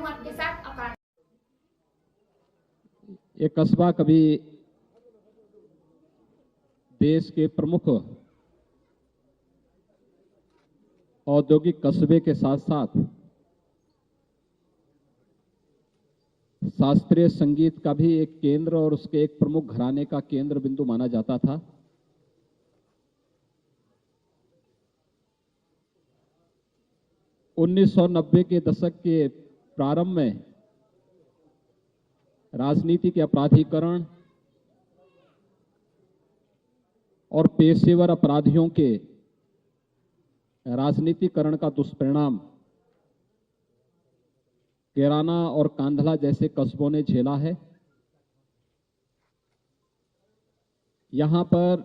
मत के साथ अकारण। ये कस्बा कभी देश के प्रमुख औद्योगिक कस्बे के साथ साथ शास्त्रीय संगीत का भी एक केंद्र और उसके एक प्रमुख घराने का केंद्र बिंदु माना जाता था। उन्नीस सौ 90 के दशक के प्रारंभ में राजनीति के अपराधीकरण और पेशेवर अपराधियों के राजनीतिकरण का दुष्परिणाम कैराना और कांधला जैसे कस्बों ने झेला है। यहां पर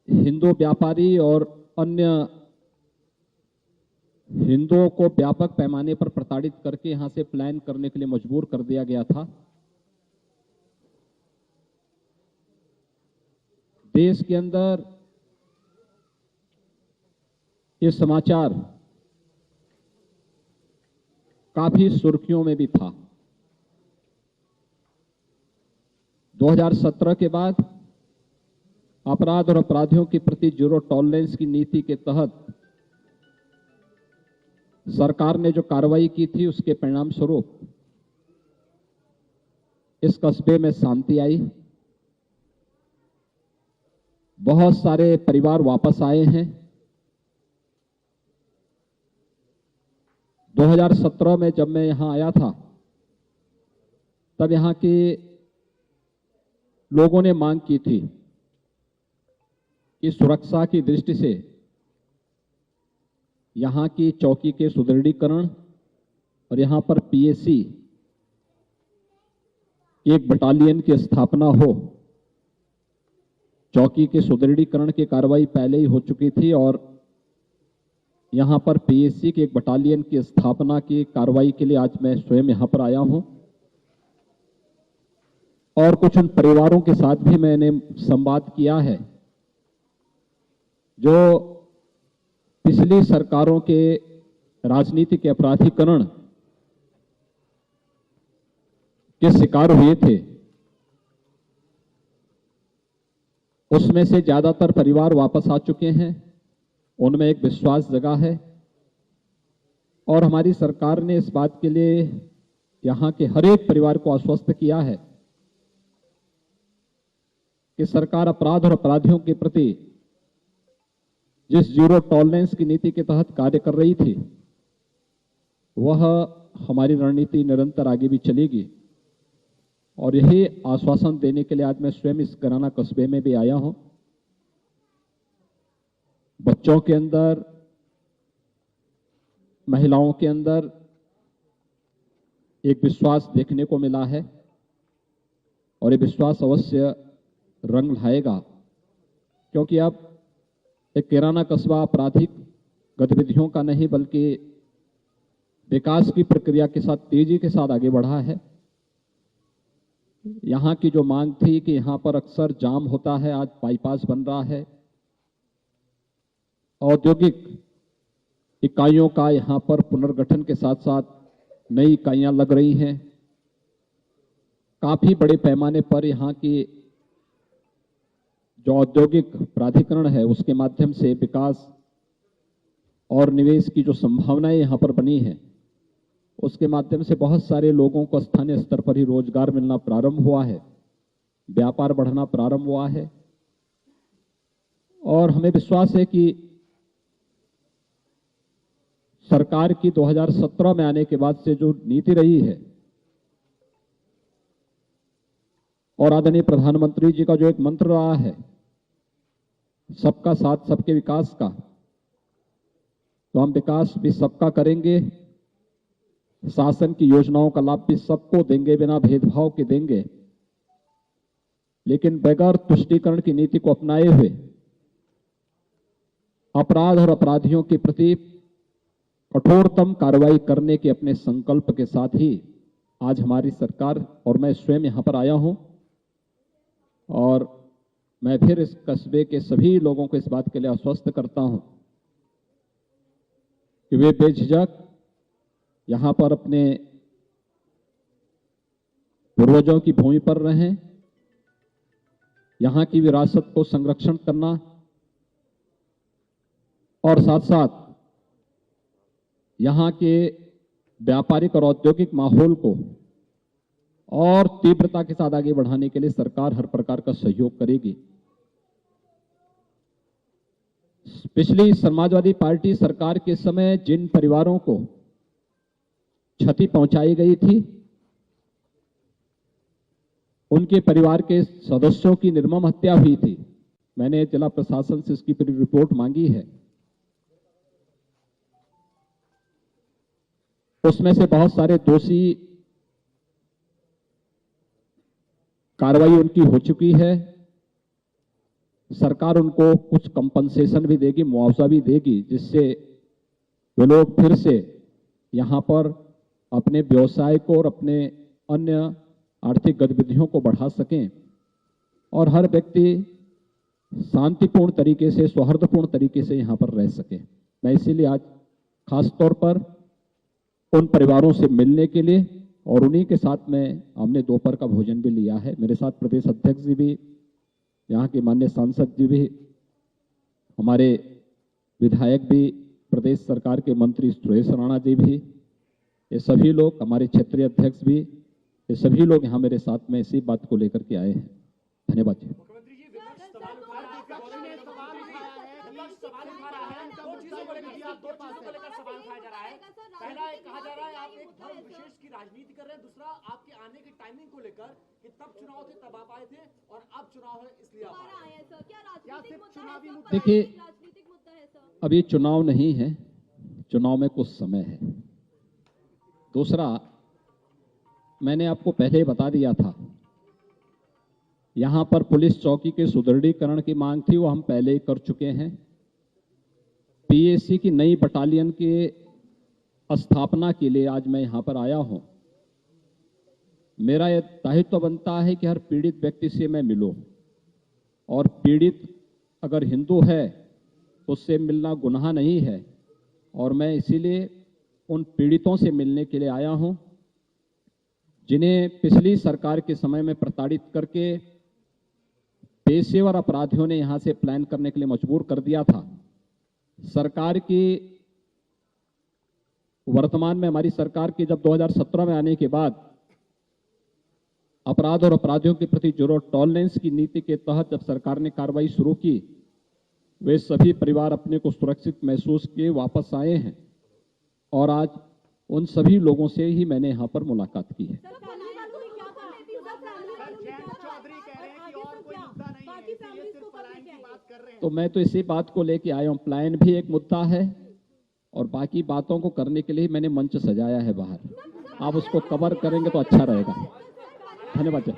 हिंदू व्यापारी और अन्य हिंदुओं को व्यापक पैमाने पर प्रताड़ित करके यहां से पलायन करने के लिए मजबूर कर दिया गया था। देश के अंदर ये समाचार काफी सुर्खियों में भी था। 2017 के बाद अपराध और अपराधियों के प्रति जीरो टॉलरेंस की नीति के तहत सरकार ने जो कार्रवाई की थी उसके परिणाम स्वरूप इस कस्बे में शांति आई। बहुत सारे परिवार वापस आए हैं। 2017 में जब मैं यहां आया था तब यहां के लोगों ने मांग की थी कि सुरक्षा की दृष्टि से यहां की चौकी के सुदृढ़ीकरण और यहां पर पीएसी एक बटालियन की स्थापना हो। चौकी के सुदृढ़ीकरण की कार्रवाई पहले ही हो चुकी थी और यहां पर पीएसी के एक बटालियन की स्थापना की कार्रवाई के लिए आज मैं स्वयं यहां पर आया हूं और कुछ उन परिवारों के साथ भी मैंने संवाद किया है जो पिछली सरकारों के राजनीतिक अपराधीकरण के शिकार हुए थे। उसमें से ज्यादातर परिवार वापस आ चुके हैं। उनमें एक विश्वास जगा है और हमारी सरकार ने इस बात के लिए यहां के हर एक परिवार को आश्वस्त किया है कि सरकार अपराध और अपराधियों के प्रति जिस जीरो टॉलरेंस की नीति के तहत कार्य कर रही थी वह हमारी रणनीति निरंतर आगे भी चलेगी और यही आश्वासन देने के लिए आज मैं स्वयं इस कैराना कस्बे में भी आया हूं। बच्चों के अंदर, महिलाओं के अंदर एक विश्वास देखने को मिला है और ये विश्वास अवश्य रंग लाएगा, क्योंकि अब एक कैराना कस्बा आपराधिक गतिविधियों का नहीं बल्कि विकास की प्रक्रिया के साथ तेजी के साथ आगे बढ़ा है। यहां की जो मांग थी कि यहां पर अक्सर जाम होता है, आज बाईपास बन रहा है। औद्योगिक इकाइयों का यहां पर पुनर्गठन के साथ साथ नई इकाइयां लग रही हैं। काफी बड़े पैमाने पर यहां की जो औद्योगिक प्राधिकरण है उसके माध्यम से विकास और निवेश की जो संभावनाएं यहां पर बनी है उसके माध्यम से बहुत सारे लोगों को स्थानीय स्तर पर ही रोजगार मिलना प्रारंभ हुआ है, व्यापार बढ़ना प्रारंभ हुआ है और हमें विश्वास है कि सरकार की 2017 में आने के बाद से जो नीति रही है और आदरणीय प्रधानमंत्री जी का जो एक मंत्र रहा है सबका साथ सबके विकास का, तो हम विकास भी सबका करेंगे, शासन की योजनाओं का लाभ भी सबको देंगे, बिना भेदभाव के देंगे, लेकिन बगैर तुष्टीकरण की नीति को अपनाए हुए अपराध और अपराधियों के प्रति कठोरतम कार्रवाई करने के अपने संकल्प के साथ ही आज हमारी सरकार और मैं स्वयं यहां पर आया हूं और मैं फिर इस कस्बे के सभी लोगों को इस बात के लिए आश्वस्त करता हूं कि वे बेझिझक यहां पर अपने पूर्वजों की भूमि पर रहें, यहां की विरासत को संरक्षण करना और साथ साथ यहां के व्यापारिक और औद्योगिक माहौल को और तीव्रता के साथ आगे बढ़ाने के लिए सरकार हर प्रकार का सहयोग करेगी। पिछली समाजवादी पार्टी सरकार के समय जिन परिवारों को क्षति पहुंचाई गई थी, उनके परिवार के सदस्यों की निर्मम हत्या हुई थी। मैंने जिला प्रशासन से इसकी पूरी रिपोर्ट मांगी है। उसमें से बहुत सारे दोषी कार्रवाई उनकी हो चुकी है। सरकार उनको कुछ कंपनसेशन भी देगी, मुआवजा भी देगी, जिससे वे लोग फिर से यहां पर अपने व्यवसाय को और अपने अन्य आर्थिक गतिविधियों को बढ़ा सकें और हर व्यक्ति शांतिपूर्ण तरीके से, सौहार्दपूर्ण तरीके से यहां पर रह सके। मैं इसीलिए आज खास तौर पर उन परिवारों से मिलने के लिए और उन्हीं के साथ में हमने दोपहर का भोजन भी लिया है। मेरे साथ प्रदेश अध्यक्ष जी भी, यहाँ के माननीय सांसद जी भी, हमारे विधायक भी, प्रदेश सरकार के मंत्री सुरेश राणा जी भी, ये सभी लोग, हमारे क्षेत्रीय अध्यक्ष भी, ये सभी लोग यहाँ मेरे साथ में इसी बात को लेकर के आए हैं। धन्यवाद जी। पहला एक कहा जा रहा है आप एक धर्म विशेष की राजनीति कर रहे हैं, दूसरा आपके आने की टाइमिंग को लेकर कि तब चुनाव थे तब आप आए थे और अब चुनाव है इसलिए आप आए हैं। क्या सिर्फ चुनावी मुद्दा है? देखिए, राजनीतिक मुद्दा है सर? अब ये चुनाव नहीं है, चुनाव में कुछ समय है। दूसरा, मैंने आपको पहले ही बता दिया था, यहां पर पुलिस चौकी के सुदृढ़ीकरण की मांग थी, वो हम पहले ही कर चुके हैं। पीएसी की नई बटालियन के स्थापना के लिए आज मैं यहां पर आया हूं। मेरा यह दायित्व बनता है कि हर पीड़ित व्यक्ति से मैं मिलूं, और पीड़ित अगर हिंदू है तो उससे मिलना गुनाह नहीं है, और मैं इसीलिए उन पीड़ितों से मिलने के लिए आया हूं जिन्हें पिछली सरकार के समय में प्रताड़ित करके पेशेवर अपराधियों ने यहां से प्लान करने के लिए मजबूर कर दिया था। सरकार की वर्तमान में, हमारी सरकार की जब 2017 में आने के बाद अपराध और अपराधियों के प्रति जीरो टॉलरेंस की नीति के तहत जब सरकार ने कार्रवाई शुरू की, वे सभी परिवार अपने को सुरक्षित महसूस किए वापस आए हैं, और आज उन सभी लोगों से ही मैंने यहां पर मुलाकात की है। तो मैं तो इसी बात को लेके आया हूं, प्लान भी एक मुद्दा है और बाकी बातों को करने के लिए मैंने मंच सजाया है बाहर। आप उसको कवर करेंगे तो अच्छा रहेगा। धन्यवाद।